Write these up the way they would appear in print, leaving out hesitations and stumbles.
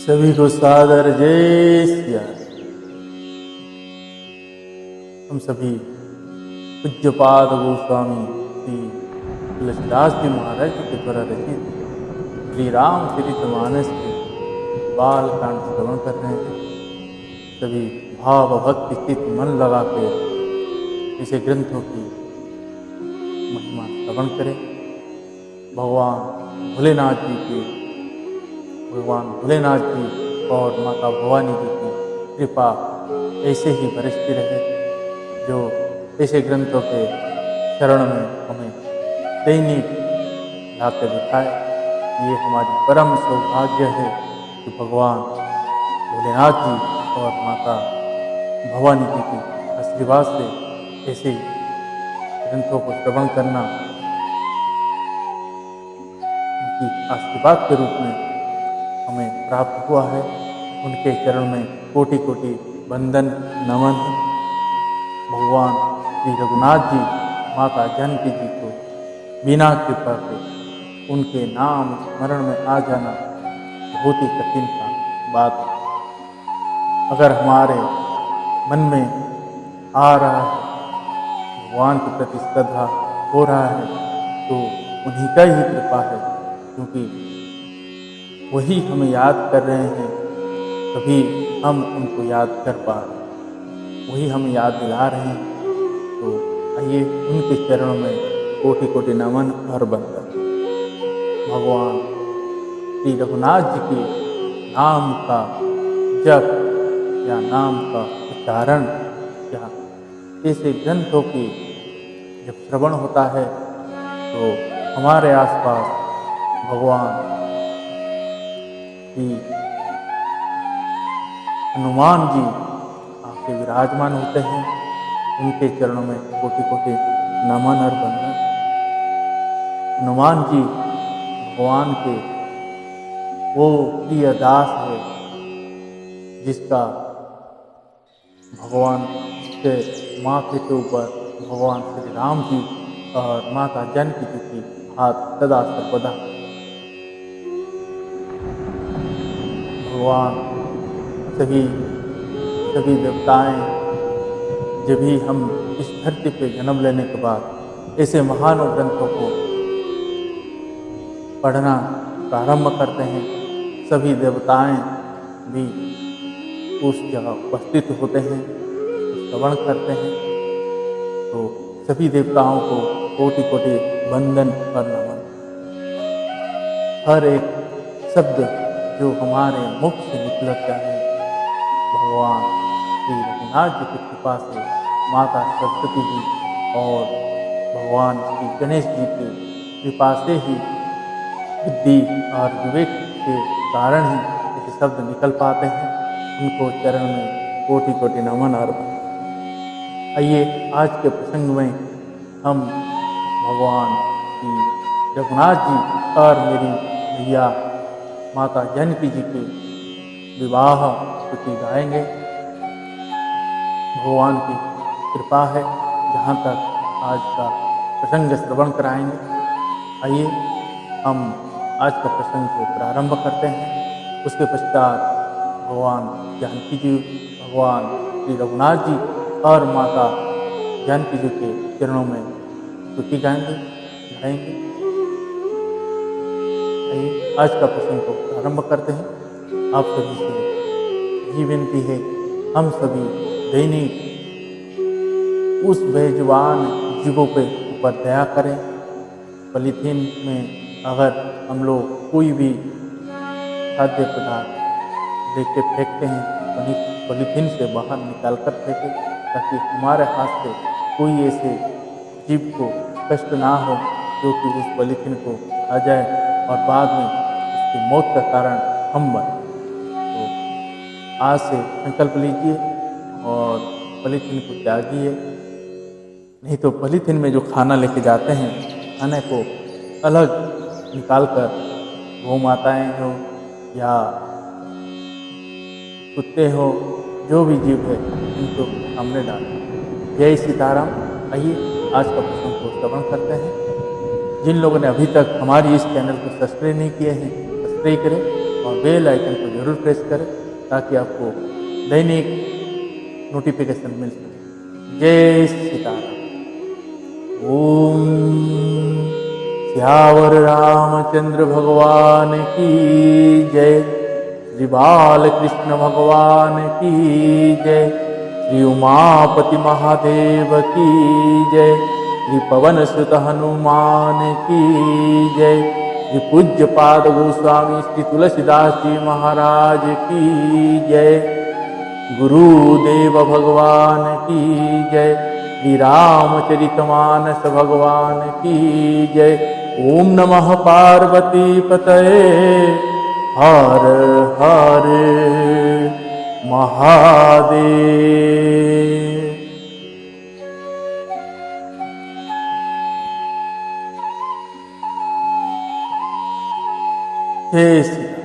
सभी को सादर जय सिया। हम सभी पूज्यपाद गोस्वामी श्री तुलसीदास जी महाराज जी के द्वारा रचित श्री रामचरितमानस के बाल कांड श्रवण कर रहे हैं। सभी भाव भक्ति चित्त मन लगा के इसे ग्रंथों की महिमा श्रवण करें। भगवान भोलेनाथ जी और माता भवानी जी की कृपा ऐसे ही बरसती रहे, जो ऐसे ग्रंथों के शरण में हमें दैनिक लाकर दिखाए। ये हमारी परम सौभाग्य है कि भगवान भोलेनाथ जी और माता भवानी जी की आशीर्वाद से ऐसे ग्रंथों को श्रवण करना उनकी आशीर्वाद के रूप में हमें प्राप्त हुआ है। उनके चरण में कोटि कोटि वंदन नमन। भगवान श्री रघुनाथ जी माता जानकी जी को बिना कृपा के उनके नाम स्मरण में आ जाना बहुत ही कठिन का बात है। अगर हमारे मन में आ रहा है, भगवान के प्रति श्रद्धा हो रहा है, तो उन्हीं का ही कृपा है, क्योंकि वही हमें याद कर रहे हैं, तभी हम उनको याद कर पा रहे हैं। वही हमें याद दिला रहे हैं। तो आइए उनके चरणों में कोटि कोटि नमन और वंदन। भगवान श्री रघुनाथ जी के नाम का जप या नाम का उच्चारण या ऐसे ग्रंथों की जब श्रवण होता है, तो हमारे आसपास भगवान हनुमान जी आके विराजमान होते हैं। उनके चरणों में कोटि कोटि नमन और वंदन। हनुमान जी भगवान के वो प्रिय दास है, जिसका भगवान के माथे के ऊपर भगवान श्री राम जी और माता जानकी जी की हाथ सदा सर्वदा। भगवान सभी देवताएं, जब भी हम इस धरती पे जन्म लेने के बाद ऐसे महान ग्रंथों को पढ़ना प्रारंभ करते हैं, सभी देवताएं भी उस जगह उपस्थित होते हैं, श्रवण करते हैं। तो सभी देवताओं को कोटि कोटि वंदन और नमन। हर एक शब्द जो हमारे मुख से निकलता है, भगवान श्री रघुनाथ जी की कृपा से, माता सरस्वती जी और भगवान श्री गणेश जी की कृपा से ही, बुद्धि और विवेक के कारण ही ऐसे शब्द निकल पाते हैं। उनको चरण में कोटि कोटि नमन और वंदन। आइए आज के प्रसंग में हम भगवान श्री रघुनाथ जी और मेरी भैया माता जानकी जी के विवाह स्तुति गाएंगे। भगवान की कृपा है, जहाँ तक आज का प्रसंग श्रवण कराएंगे। आइए हम आज का प्रसंग को प्रारंभ करते हैं। उसके पश्चात भगवान जानकी जी, भगवान श्री रघुनाथ जी और माता जानकी जी के चरणों में स्तुति गाएंगे। आज का प्रसंग को प्रारंभ करते हैं। आप सभी से यही विनती है, हम सभी दैनिक उस बेजुबान जीवों के ऊपर दया करें। पॉलीथीन में अगर हम लोग कोई भी खाद्य पदार्थ लेके फेंकते हैं, तो पॉलीथीन से बाहर निकाल कर फेंकें, ताकि हमारे हाथ से कोई ऐसे जीव को कष्ट ना हो जो कि उस पॉलीथीन को खा जाए और बाद में उसकी मौत का कारण हम बने। तो आज से संकल्प लीजिए और पॉलीथीन को त्यागिए। नहीं तो पॉलीथीन में जो खाना लेके जाते हैं, खाने को अलग निकाल कर गौ माताएँ हो या कुत्ते हो, जो भी जीव है, उनको सामने डालें। जय सीताराम। आइए आज का प्रसंग को श्रवण करते हैं। जिन लोगों ने अभी तक हमारी इस चैनल को सब्सक्राइब नहीं किए हैं, सब्सक्राइब करें और बेल आइकन को जरूर प्रेस करें ताकि आपको दैनिक नोटिफिकेशन मिल सके। जय सीताराम। ओम श्यावर रामचंद्र भगवान की जय। श्री बालकृष्ण भगवान की जय। श्री उमापति महादेव की जय। श्री पवन सुत हनुमान की जय। श्री पूज्य पाद गोस्वामी श्री तुलसीदास जी महाराज की जय। गुरुदेव भगवान की जय। श्री रामचरितमानस भगवान की जय। ओम नमः पार्वती पतये हर हर महादेव। जय श्री राम।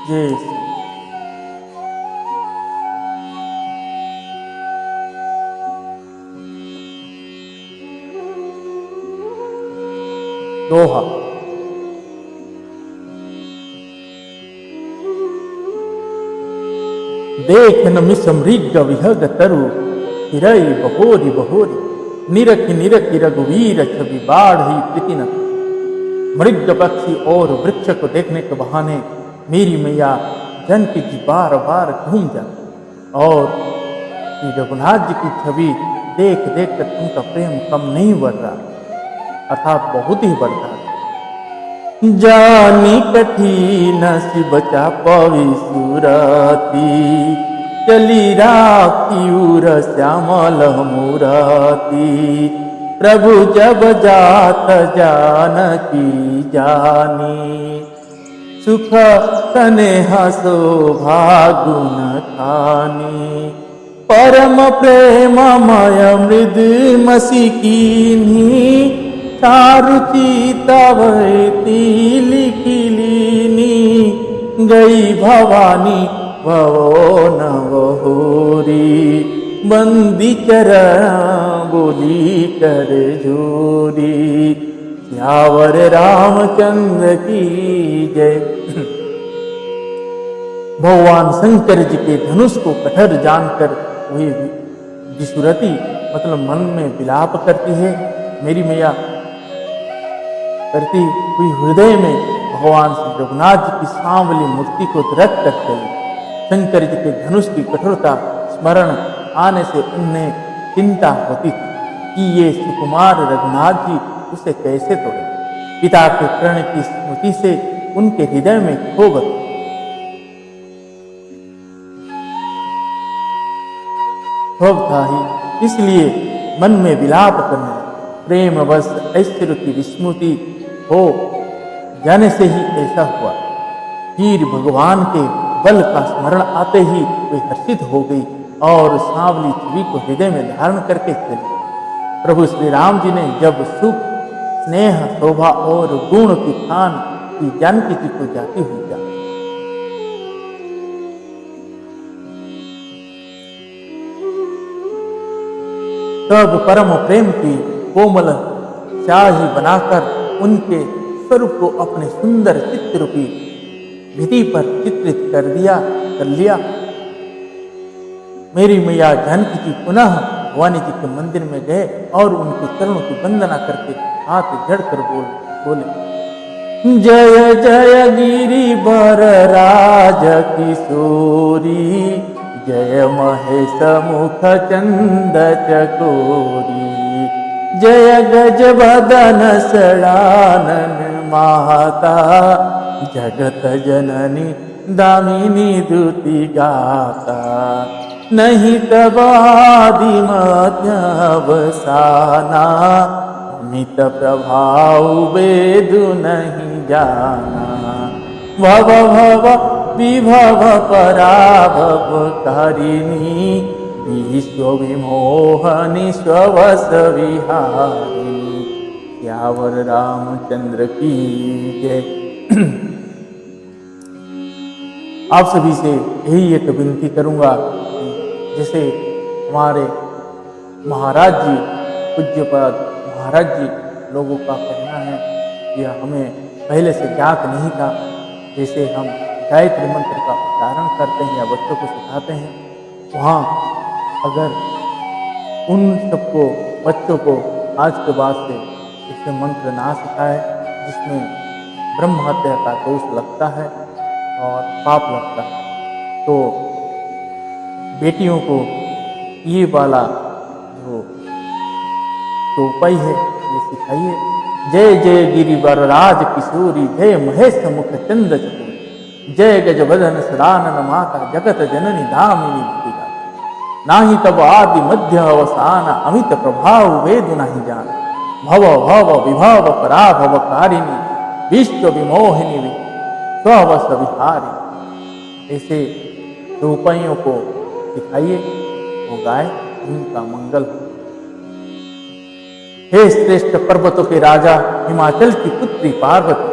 जय श्री राम। दोहा। देखन मिस मृग विहग तरु हिरई बहोरी बहोरी। निरखि निरखि रघुवीर छवि बाढ़ी प्रीतिन। मृग पक्षी और वृक्ष को देखने के बहाने मेरी मैया जानकी जी बार बार घूम जाती और श्री रघुनाथ जी की छवि देख देख कर उनका प्रेम कम नहीं बढ़ रहा, अर्थात बहुत ही बढ़ रहा। जानी कठिन शिव चापवी सुरती। चली राखी उर श्यामल मुराती। प्रभु जब जात जानकी जानी। सुख स्नेह शोभा गुण खानी। परम प्रेममय मृद मसिकीनी। चारुचि तव लिखिलीनी। गई भवानी भवो नवहोरी। बंदी चरण बोली कर जोरी। श्यावर रामचंद्र की जय। भगवान शंकर जी के धनुष को कठोर जानकर वही विसुरती मतलब मन में विलाप करती है। मेरी मैया करती हुई हृदय में भगवान श्री रघुनाथ जी की सांवली मूर्ति को रख करते शंकर जी के धनुष की कठोरता स्मरण आने से उन्हें चिंता होती थी कि ये सुकुमार रघुनाथ जी उसे कैसे तोड़े। पिता के प्रण की स्मृति से उनके हृदय में क्षोभ था ही, इसलिए मन में विलाप करने प्रेम बस ऐश्वर्य की विस्मृति हो जाने से ही ऐसा हुआ। फिर भगवान के बल का स्मरण आते ही वे हर्षित हो गई और सांवली छवि को हृदय में धारण करके चली। प्रभु श्री राम जी ने जब सुख स्नेह शोभा और गुण की खान की जानकी जी को जाती हुई जान तब परम प्रेम की कोमल शाही बनाकर उनके स्वरूप को अपने सुंदर चित्ररूपी भित्ति पर चित्रित कर लिया। मेरी मैया जानकी जी पुनः भवानी जी के मंदिर में गए और उनके चरणों की वंदना करके हाथ जड़कर बोले, जय जय गिरिवर राज किशोरी। जय महेश मुख चंद चकोरी। जय गज बदन सड़ानन माता। जगत जननी दामिनी दुति गाता। नहीं तब आदि मध्यवसाना। अमित प्रभाव वेद नहीं जाना। भव भव विभव पराभव कारिणी। विश्व विमोहनी स्ववस विहारिणी। श्यावर रामचंद्र की जय। आप सभी से यही एक विनती करूंगा कि जैसे हमारे महाराज जी पूज्यपाद महाराज जी लोगों का कहना है, यह हमें पहले से ज्ञात नहीं था। जैसे हम गायत्री मंत्र का उच्चारण करते हैं या बच्चों को सिखाते हैं, वहाँ अगर उन सबको बच्चों को आज के बाद से इसे मंत्र ना सिखाए जिसमें ब्रह्म हत्या का दोष लगता है और पाप लगता है, तो बेटियों को ये वाला जो उपाय है ये सिखाइए। जय जय गिरिवर राज किशोरी, जय महेश मुख चंद्र चकोरी, जय गजवदन सदानन माता जगत जननी दामिनी भूतिका, नाही तब आदि मध्य अवसान, अमित प्रभाव वेद नहीं जान, भव भव विभव पराभव कारिणी, विश्व विमोहिनी स्ववश विहारी। ऐसे उपायों को सिखाइए, वो गाय उनका मंगल हो। हे श्रेष्ठ पर्वतों के राजा, हिमाचल की पुत्री पार्वती,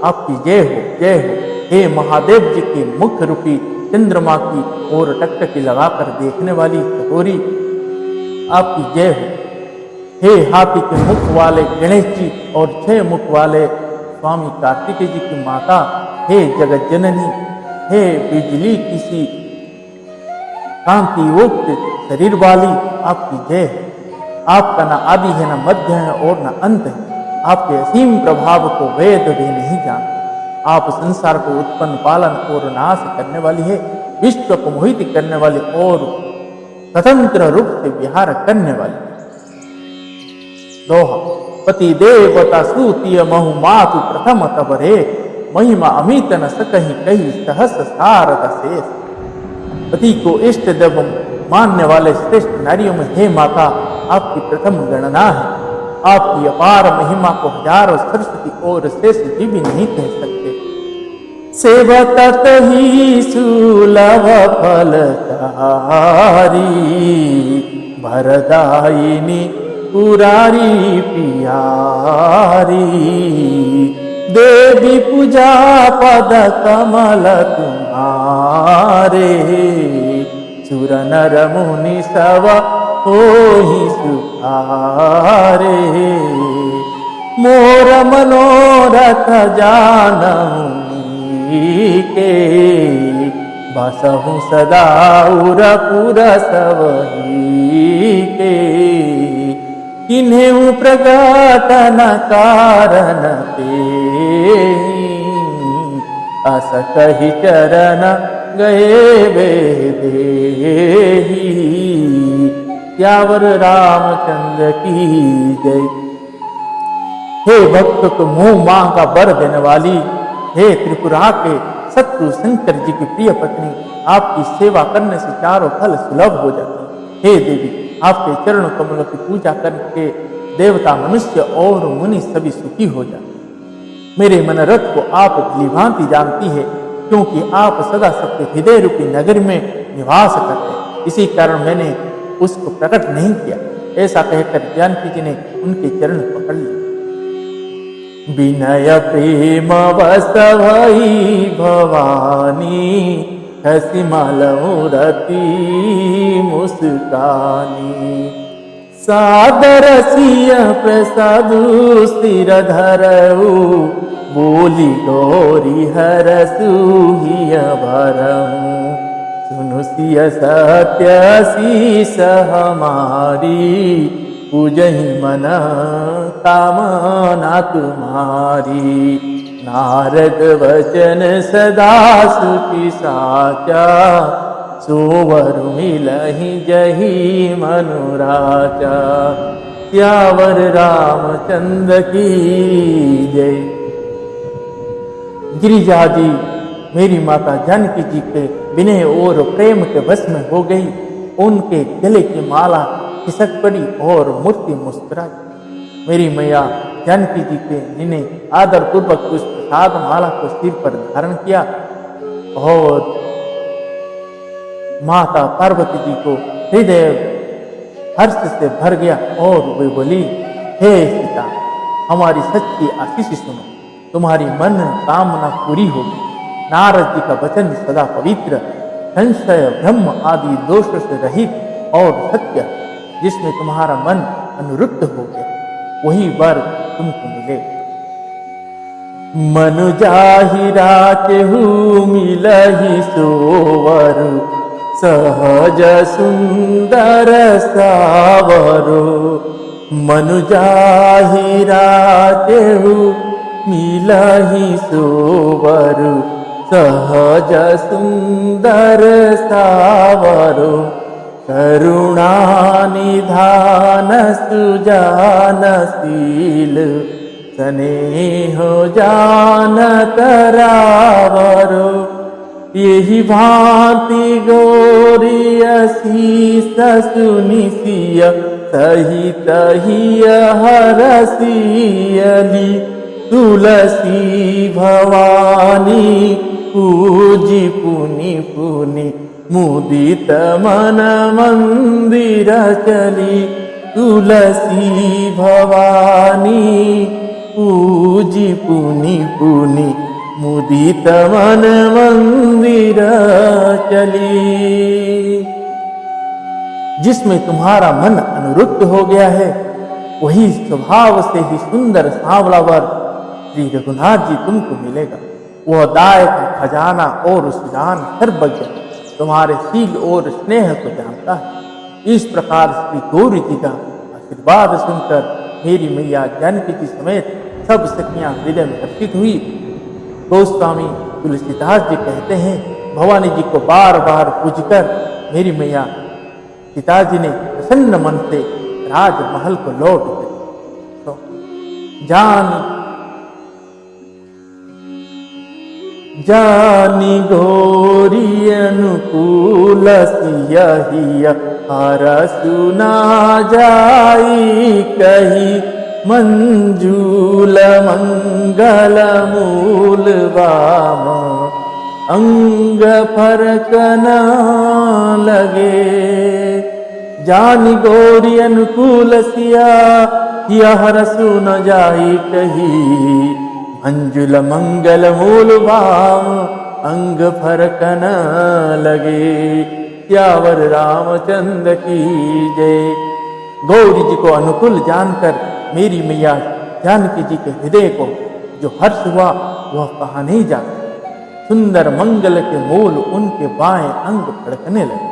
आपकी जय हो जय हो। हे महादेव जी की मुख रूपी चंद्रमा की ओर टकटकी लगाकर देखने वाली कटोरी, आपकी जय हो। हे हाथी के मुख वाले गणेश जी और 6 मुख वाले स्वामी कार्तिकेय जी की माता, हे जगत जननी, हे बिजली किसी कांति युक्त शरीर वाली, आपकी जय है। आपका न आदि है, न मध्य है और न अंत है। आपके असीम प्रभाव को वेद भी नहीं जानते। आप संसार को उत्पन्न, पालन और नाश करने वाली है, विश्व को मोहित करने वाली और स्वतंत्र रूप से विहार करने वाली। दोहा। पति देवता सूतिय महु मातु प्रथम तबरे, महिमा अमित न सकहि कही सहस सारद शेष। पति को इष्ट देव मानने वाले श्रेष्ठ नारियों में हे माता आपकी प्रथम गणना है। आपकी अपार महिमा को हजारों सरस्वती और शेष जी भी नहीं कह सकते। सेवत ही सुलभ फलचारी, भरदायिनी पुरारी पियारी, देवी पूजा पद कमल तुम्हारे, सुर नर मुनि सब होहि सुखारे। मोर मनोरथ जानहु नीके, बसहु सदा उरपुर सबही के। किन्हें प्रगटन कारण तेहि, अस कहि चरण गए बेदेही। यावर रामचंद्र की जय। हे भक्त को मुंह मांग का वर देने वाली, हे त्रिपुरा के शत्रु शंकर जी की प्रिय पत्नी, आपकी सेवा करने से चारों फल सुलभ हो जाते। हे देवी, आपके चरण कमलों की पूजा करके देवता, मनुष्य और मुनि सभी सुखी हो जाते। मेरे मनोरथ को आप भलीभांति जानती है, क्योंकि आप सदा सबके हृदय रूपी नगर में निवास करते। इसी कारण मैंने उसको प्रकट नहीं किया। ऐसा कहकर जानकी जी ने उनके चरण पकड़ लिए। विनय प्रेम बस भई भवानी, हसी मलमुरती मुस्कानी। सादर सिय प्रसादु सिर धरऊ, बोली गौरी हरसु हिय भरऊ। सुनु सिय सत्य शीस हमारी, पूजहि मन कामना तुम्हारी। नारद वचन सदा सुखी साचा, सोवर मिलहि जहि मनुराचा। त्यावर रामचंद्र की जय। गिरिजा जी मेरी माता जानकी जी के विनय और प्रेम के वश में हो गई। उनके गले की माला खिसक पड़ी और मूर्ति मुस्कुराई। मेरी मैया जानकी जी के जिन्हें आदर पूर्वक उस प्रसाद माला को सिर पर धारण किया और माता पार्वती जी को हृदय हर्ष से भर गया और वे बोली, हे सीता, हमारी सच्ची आशीष सुनो, तुम्हारी मन कामना पूरी होगी। नारद जी का वचन सदा पवित्र, संशय ब्रह्म आदि दोषों से रहित और सत्य, जिसमें तुम्हारा मन अनुरुद्ध हो गया, वही वर तुमको मिले। मनु जाहिरा केहू मिलहि सोवर, सहज सुंदर सावरो। मनु जाहिरा केहू मिलहि सोवर, सहज सुंदर सावरो। करुणा निधान सुजानशील, स्नेह जानत रावरो। यही भांति गौरी शीस सुनिसिय, सहित हिय हरसियली। तुलसी भवानी पूजी पुनि पुनि, मुदित मन मंदिर चली। तुलसी भवानी पूजी पुनि पुनि, मुदित मन मंदिर चली। जिसमें तुम्हारा मन अनुरुक्त हो गया है, वही स्वभाव से ही सुंदर सांवला वर श्री रघुनाथ जी तुमको मिलेगा। वह दायक खजाना और सुजान सर्वज्ञ, तुम्हारे शील और स्नेह को जानता है। इस प्रकार श्री गौरी जी का आशीर्वाद सुनकर मेरी मैया जानकी जी समेत सब सखियां हृदय में हर्षित हुई। गोस्वामी तुलसीदास जी कहते हैं, भवानी जी को बार बार पूजकर मेरी मैया पिताजी ने प्रसन्न मन से राजमहल को लौट गए। तो जानी गौरी अनुकूल सियहिय, हर सुना जाई कही। मंजूल मंगल मूल वाम, अंग फरक न लगे। जानी गौरी अनुकूल सिया, यह रसु न जाई कही। मंजुल मंगल मूल भाम, अंग फरक न लगे। सियावर रामचंद्र की जय। गौरी जी को अनुकूल जानकर मेरी मैया जानकी जी के हृदय को जो हर्ष हुआ वह कहा नहीं जा सकता। सुंदर मंगल के मूल उनके बाएं अंग फड़कने लगे।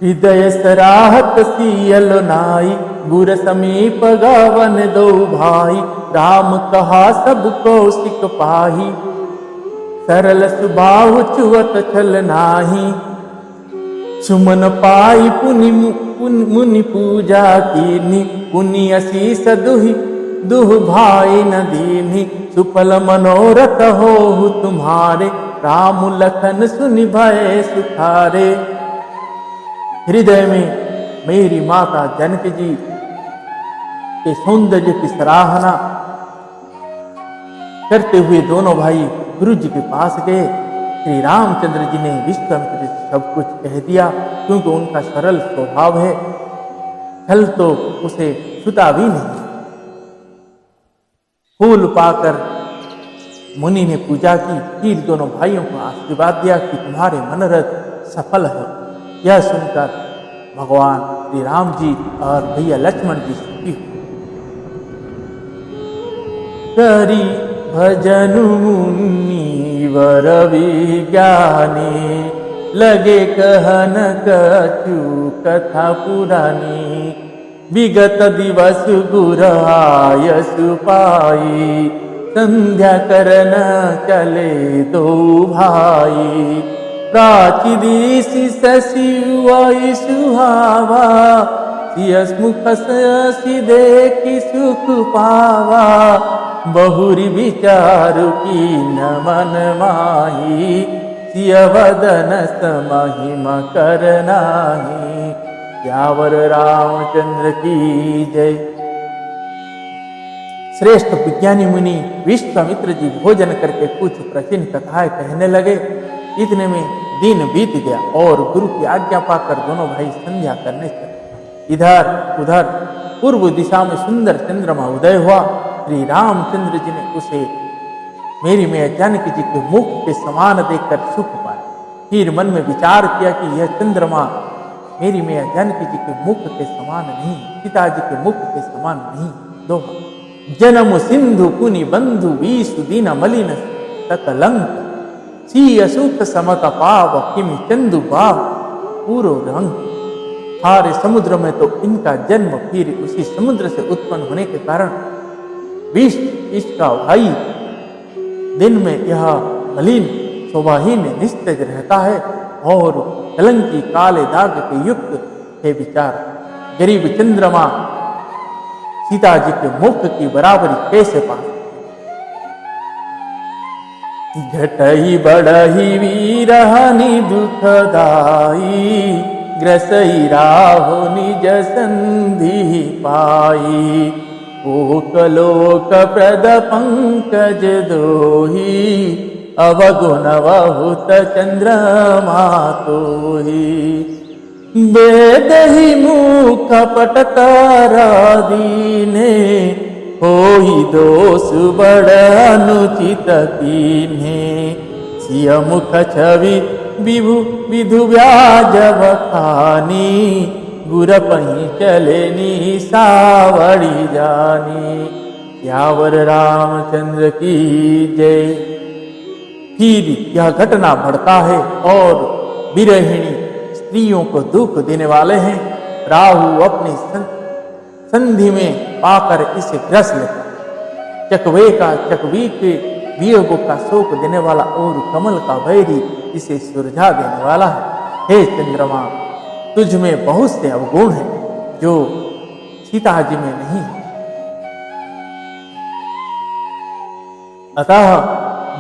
हृदय सराहत सियल नाई, गुर समीप गावन दो भाई। राम कहा सब कौशिक पाही, सरल सुबाहु चुवत छल नाही। सुमन पाई पुनि मुनि पूजा कीनी, पुनि असीस दुह भाई न दीनी। सुफल मनोरथ होहु तुम्हारे, राम लखन सुनि भय सुखारे। हृदय में मेरी माता जानकी जी के सौंदर्य की सराहना करते हुए दोनों भाई गुरु जी के पास गए। श्री रामचंद्र जी ने विश्वामित्र से सब कुछ कह दिया, क्योंकि उनका सरल स्वभाव है, छल तो उसे छूता भी नहीं। फूल पाकर मुनि ने पूजा की, फिर दोनों भाइयों को आशीर्वाद दिया कि तुम्हारे मनोरथ सफल है। यह सुनकर भगवान श्री राम जी और भैया लक्ष्मण जी सुखी हुए। करी भजन मुनिवर विज्ञानी, लगे कहन कछु कथा पुरानी। विगत दिवस गुर आयसु पाई, संध्या करन चले दो भाई। प्राची दिशि शशिवई सुहावा, सियस मुख सि देखि सुख पावा। बहुरी विचारु की न मन माही, सिय वदन समहिमा कर नाही। यावर रामचंद्र की जय। श्रेष्ठ विज्ञानी मुनि विश्वामित्र जी भोजन करके कुछ प्राचीन कथाएं कहने लगे। इतने में दिन बीत गया और गुरु की आज्ञा पाकर दोनों भाई संध्या करने चले। इधर उधर पूर्व दिशा में सुंदर चंद्रमा उदय हुआ। श्री रामचंद्र जी ने उसे मेरी मैया जानकी जी के मुख के समान देखकर सुख पाया। फिर मन में विचार किया कि यह चंद्रमा मेरी मैया जानकी जी के मुख के समान नहीं, पिताजी के मुख के समान नहीं। दोहा, जन्म सिंधु पुनि बंधु विषु दीन मलिन सकलंक, सी असुत समत पाव किमि चंदु बाव पूरो रंग। सारे समुद्र में तो इनका जन्म फिर उसी समुद्र से उत्पन्न होने के कारण विष इसका भाई, दिन में यह मलिन शोभाहीन निस्तेज रहता है और कलंकी काले दाग के युक्त है विचार। गरीब चंद्रमा सीता जी के मुख की बराबरी कैसे पा? घटई बढ़ही वीरहानि दुखदाई, ग्रसई राहो निज संधि पाई। ओकलोक प्रद पंकज दोही, अवगुण बहुत चंद्रमा तोही। वेद ही मुख पटतारा दीने, होई दोष बड़ अनुचित कीन्हे। सिय मुख छवि विभु विधु व्याज बखानी, गुर पही चले सावड़ी जानी। यावर रामचंद्र की जय। फिर यह घटना बढ़ता है और विरहिणी स्त्रियों को दुख देने वाले हैं। राहु अपनी संधि में पाकर इसे ग्रस लेता, चकवे का चकवी के वियोग का शोक देने वाला और कमल का वैरी इसे सुरझा देने वाला है। हे चंद्रमा, तुझ में बहुत से अवगुण हैं जो सीता जी में नहीं है। अतः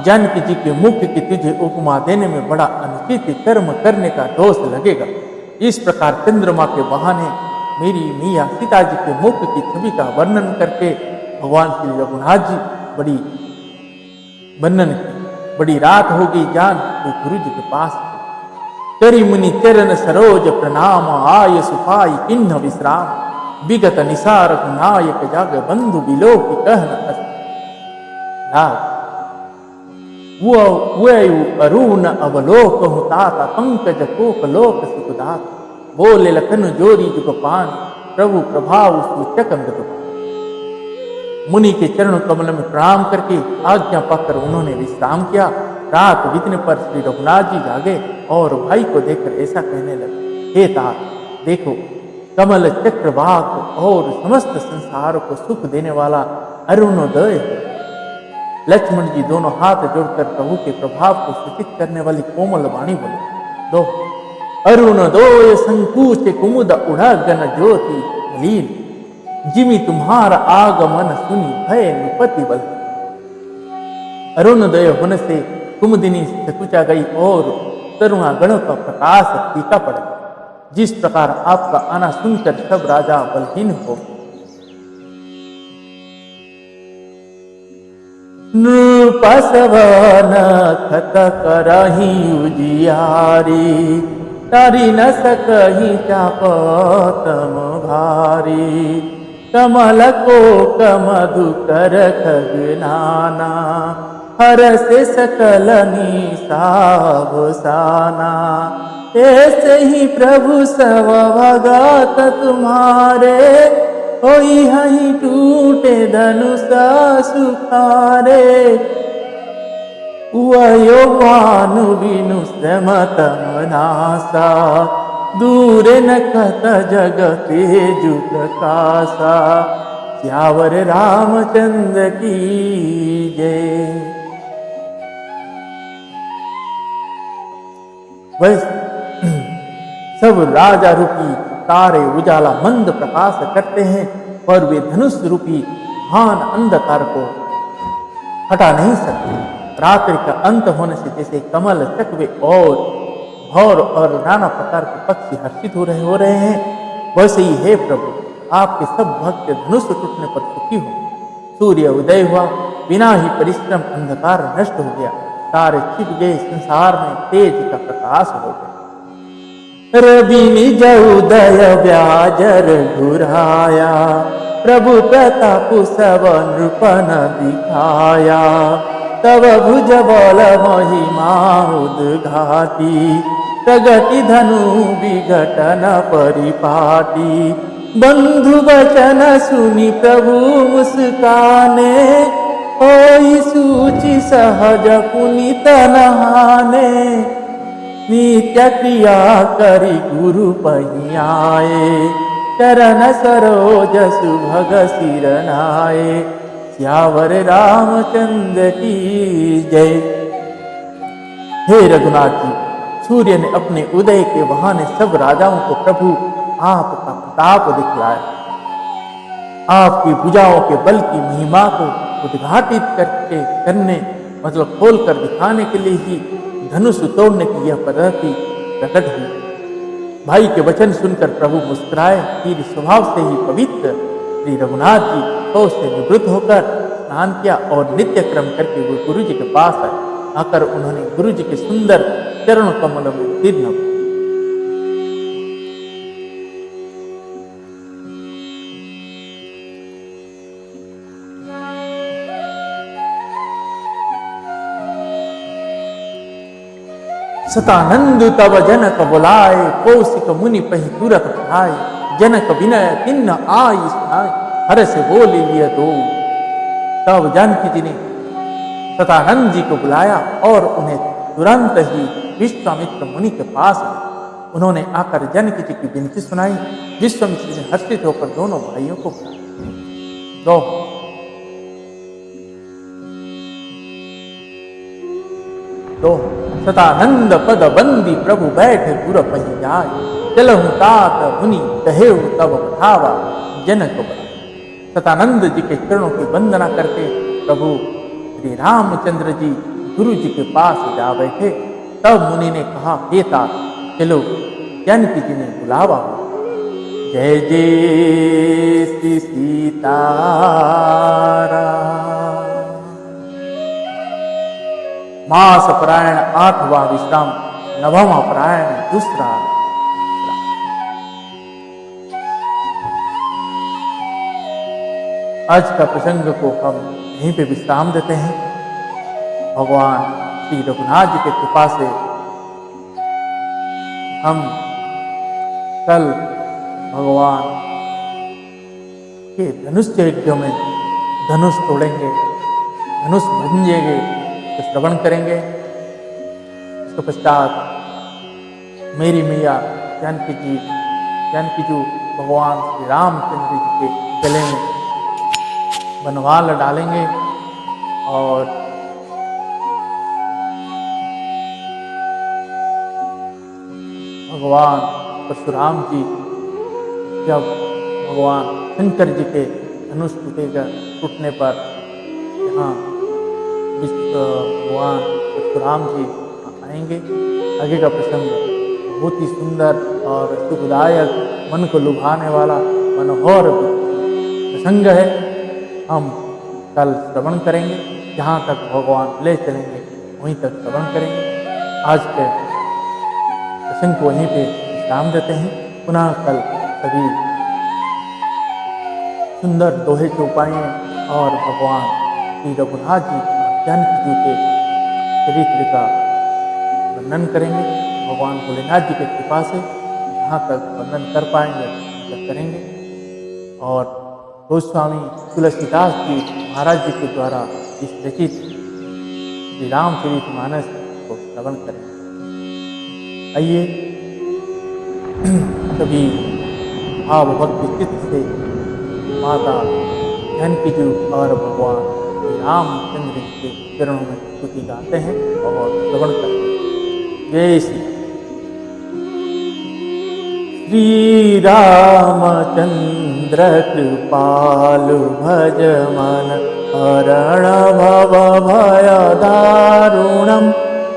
जानकी जी के मुख की तुझे उपमा देने में बड़ा अनुचित कर्म करने का दोष लगेगा। इस प्रकार चंद्रमा के बहाने मेरी मैया सीता जी के मुख की छवि का वर्णन करके भगवान श्री रघुनाथ जी बड़ी वर्णन की। बड़ी रात हो गई जान तो गुरु जी के पास करी मुनि चरण सरोज प्रणाम, आय सुपाई किन्ह विश्राम। विगत निसार नायक जाग बंधु बिलोक कहन अरुण अवलोक ताता पंकज कोक लोक सुखदात। बोले लखन जोरी जुगपान, प्रभु प्रभाव सूचक मृदुपान। मुनि के चरण कमल में प्रणाम करके आज्ञा पाकर उन्होंने विश्राम किया। रात बीतने पर श्री रघुनाथ जी जागे और भाई को देखकर ऐसा कहने लगे, हे तात, देखो कमल चक्रवाक और समस्त संसार को सुख देने वाला अरुणोदय है। लक्ष्मण जी दोनों हाथ जोड़कर प्रभु के प्रभाव को सूचित करने वाली कोमल वाणी बोले, दो अरुणोदय संकूच कुमुद उड़ागन ज्योति मलीन, जिमि तुम्हारा आगमन सुनी भय निपति बल। अरुणोदय होने से कुमुदिनी सकुचा गई और करुणा गणों का प्रकाश फीका पड़ गया। जिस प्रकार आपका आना सुनकर सब राजा बलहीन हो। नृप सवन खत करही उजियारी, तारी न सकही चापतम भारी। कमल को कमधुकर खगनाना, हर से सकल निसावसाना। ऐसे ही प्रभु सब भगत तुम्हारे, होई हहीं टूटे धनुषा सुखारे। वयो भानु बिनु श्रमतम नासा, दूर न कत जगते जु प्रकाशा। श्यावर रामचंद्र की जय। बस सब राजा रूपी तारे उजाला मंद प्रकाश करते हैं, पर वे धनुष रूपी महान अंधकार को हटा नहीं सकते। रात्रि का अंत होने से जैसे कमल चकवे और भौर और नाना प्रकार के पक्षी हर्षित हो रहे हैं, वैसे ही हे प्रभु आपके सब भक्त धनुष टूटने पर सुखी हो। सूर्य उदय हुआ, बिना ही परिश्रम अंधकार नष्ट हो गया। तारे छिप गए, संसार में तेज का प्रकाश हो गया। रवि निज उदय व्याजर घुराया, प्रभु प्रताप सब नृपन दिखाया। तव भुज बल महिमा उद्घाटी, प्रगति धनु विघटन परिपाटी। बंधु वचन सुनि प्रभु मुस्काने, होई सूचि सहज पुनीत नहाने। नित्य क्रिया करि गुरु पहियाए, चरण सरोज सुभग सिर नाये। सियावर रामचंद्र की जय। हे रघुनाथ जी, सूर्य ने अपने उदय के बहाने सब राजाओं को प्रभु आपका प्रताप दिखलाया। आपकी भुजाओं के बल की महिमा को उद्घाटित करने मतलब खोल कर दिखाने के लिए ही धनुष तोड़ने की यह पद्धति प्रकट हुई। भाई के वचन सुनकर प्रभु मुस्कुराए। तीर स्वभाव से ही पवित्र श्री रघुनाथ जी क्रोध से निवृत्त होकर स्नान किया और नित्य क्रम करके वो गुरु जी के पास आए। आकर उन्होंने गुरु जी के सुंदर चरण कमल में सिर नवा। सतानंद तब जनक बुलाए, कौशिक मुनि पहि तुरत भाई। जनक विनय तिन्न आई सुनाई, हर से बोल लिया दो। तब जानकी जी ने सतानंद जी को बुलाया और उन्हें तुरंत ही विश्वामित्र मुनि के पास आए। उन्होंने आकर जानकी जी की विनती सुनाई। विश्वामित्र जी हर्षित होकर दोनों भाइयों को बुलाया। दो सतानंद पद बंदी प्रभु बैठे गुर पहि जाय। चलहु तात मुनि कहेउ तब बधावा, जनक बला। सतानंद जी के चरणों की वंदना करके प्रभु श्री रामचंद्र जी गुरु जी के पास जा बैठे। तब मुनि ने कहा, हे तात चलो, जानकी जी ने बुलावा। जय जय श्री सीताराम। मास परायण 8वां विश्राम, 9वां परायण दूसरा। आज का प्रसंग को हम यहीं पे विश्राम देते हैं। भगवान श्री रघुनाथ जी के कृपा से हम कल भगवान के धनुष यज्ञ में धनुष तोड़ेंगे, धनुष भंजेंगे, तो श्रवण करेंगे। इसके पश्चात मेरी मैया जानकी जी भगवान श्री रामचंद्र जी के गले में बनवाल डालेंगे और भगवान परशुराम जी जब भगवान शंकर जी के धनुष टूटने पर यहाँ भगवान परशुराम जी आएंगे। आगे का प्रसंग बहुत ही सुंदर और सुखदायक, मन को लुभाने वाला मनोहर प्रसंग है। हम कल श्रवण करेंगे, जहाँ तक भगवान ले चलेंगे वहीं तक श्रवण करेंगे। आज के प्रसंग को वहीं पे विश्राम देते हैं। पुनः कल सभी सुंदर दोहे चौपाइयाँ और भगवान श्री रघुनाथ जी जानकी जी के चरित्र का वर्णन करेंगे। भगवान भोलेनाथ जी के कृपा से जहाँ तक वर्णन कर पाएंगे तक करेंगे। और गोस्वामी तुलसीदास जी महाराज जी के द्वारा इस रचित श्री रामचरितमानस को श्रवण करेंगे। आइए सभी भाव भक्ति चित्त से माता जानकी जी और भगवान श्री रामचंद्र जी के चरणों में स्तुति गाते हैं और श्रवण करते हैं। जय श्री रामचंद्र कृपालु भज मन हरण भव भय दारुणम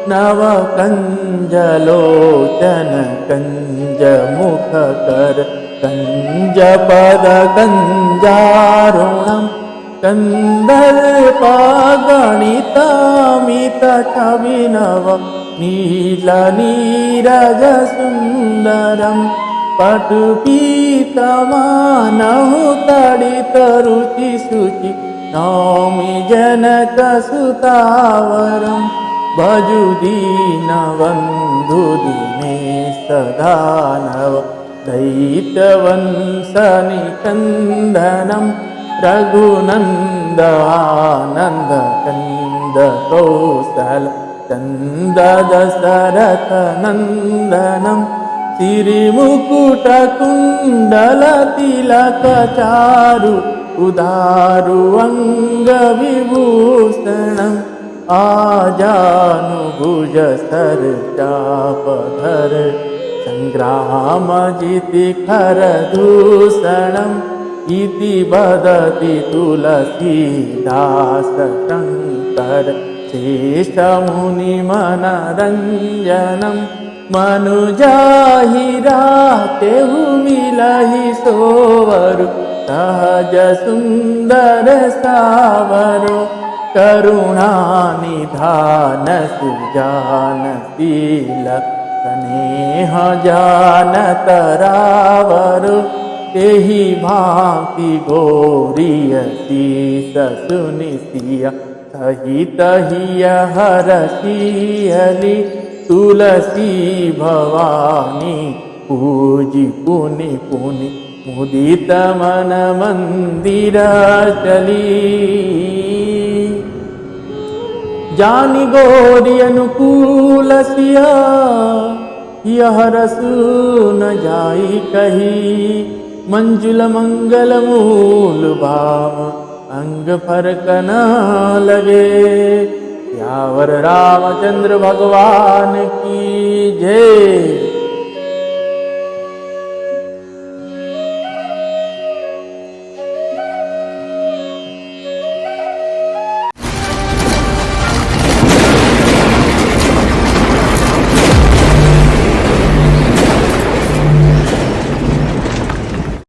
नव कंजलोचन कंज मुख कर कंज पद कंजारुणम कंदर्प गणितमित छविनव नील नीरज सुंदरम पटुपीतमानहु तडित रुचि शुचि नौमि जनकसुतावरं भजु दीनबन्धु दिनेश दानव दैत्यवंशनिकन्दनं रघुनन्द आनन्द कन्द कौशल चन्द दशरथनन्दनं सिरिमुकुटकुण्डलतिलकचारु उदारु अङ्गविभूषणम् आजानुभुज सरचापधर सङ्ग्रामजितिखरदूषणम् इति वदति तुलसीदास शङ्कर शेषमुनिमनरञ्जनं मनुजाहिरातेहु मिलहि सोवरु सहज सुंदर सावरो करुणानिधान सुजानशील स्नेह जानत रावरो तेहि भांति गोरियसी ससुनिसिया सहित हिय हरसियली तुलसी भवानी पूजी पुनि पुनि मुदित मन मंदिर चली। जानि गोरी अनुकूल सिया यह रसु न जाई कही मंजुल मंगल मूल भाव अंग फरक न लगे। यावर रामचंद्र भगवान की जय।